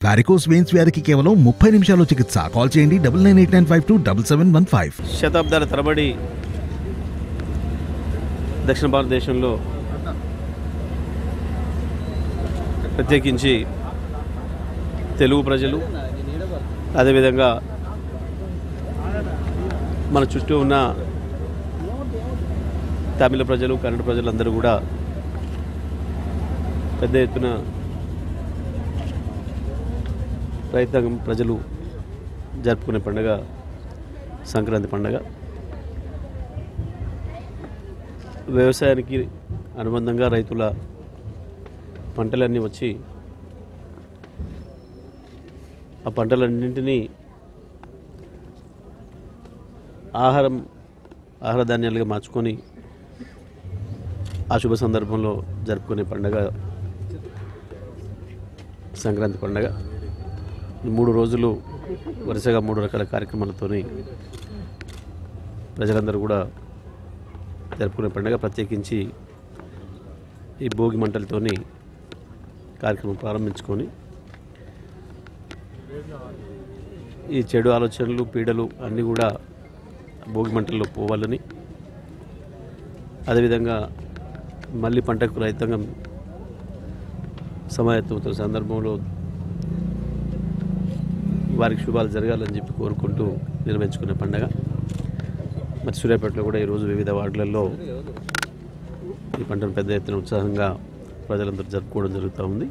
Varicose veins వ్యాధికి కేవలం 30 నిమిషాల్లో చికిత్స. కాల్ చేయండి 9989527715. శతాబ్దాల తరబడి దక్షిణ భారతదేశంలో ప్రత్యేకించి తెలుగు ప్రజలు, అదేవిధంగా మన చుట్టూ ఉన్న తమిళ ప్రజలు, కన్నడ ప్రజలందరూ కూడా పెద్ద ఎత్తున రైతాంగం ప్రజలు జరుపుకునే పండుగ సంక్రాంతి పండుగ. వ్యవసాయానికి అనుబంధంగా రైతుల పంటలన్నీ వచ్చి ఆ పంటలన్నింటినీ ఆహార ధాన్యాలుగా మార్చుకొని ఆ శుభ సందర్భంలో జరుపుకునే పండుగ సంక్రాంతి పండుగ. 3 రోజులు వరుసగా 3 రకాల కార్యక్రమాలతో ప్రజలందరూ కూడా జరుపుకునే పండుగ. ప్రత్యేకించి ఈ భోగి మంటలతోని కార్యక్రమం ప్రారంభించుకొని ఈ చెడు ఆలోచనలు, పీడలు అన్నీ కూడా భోగి మంటల్లో పోవాలని, అదేవిధంగా మళ్ళీ పంటకు రైతాంగం సమాయత్తమవుతున్న సందర్భంలో వారికి శుభాలు జరగాలని చెప్పి కోరుకుంటూ నిర్వహించుకునే పండుగ. మరి సూర్యాపేటలో కూడా ఈరోజు వివిధ వార్డులలో ఈ పంటను పెద్ద ఎత్తున ఉత్సాహంగా ప్రజలందరూ జరుపుకోవడం జరుగుతూ ఉంది.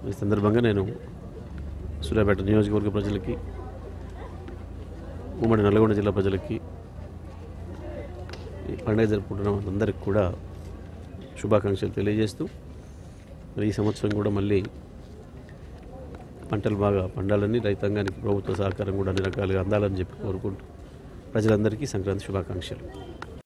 ఈ సందర్భంగా నేను సూర్యాపేట నియోజకవర్గ ప్రజలకి, ఉమ్మడి నల్గొండ జిల్లా ప్రజలకి, ఈ పండుగ జరుపుకుంటున్న వాళ్ళందరికీ కూడా శుభాకాంక్షలు తెలియజేస్తూ, మరి ఈ సంవత్సరం కూడా మళ్ళీ పంటలు బాగా పండాలని, రైతాంగానికి ప్రభుత్వ సహకారం కూడా అన్ని రకాలుగా అందాలని చెప్పి కోరుకుంటూ ప్రజలందరికీ సంక్రాంతి శుభాకాంక్షలు.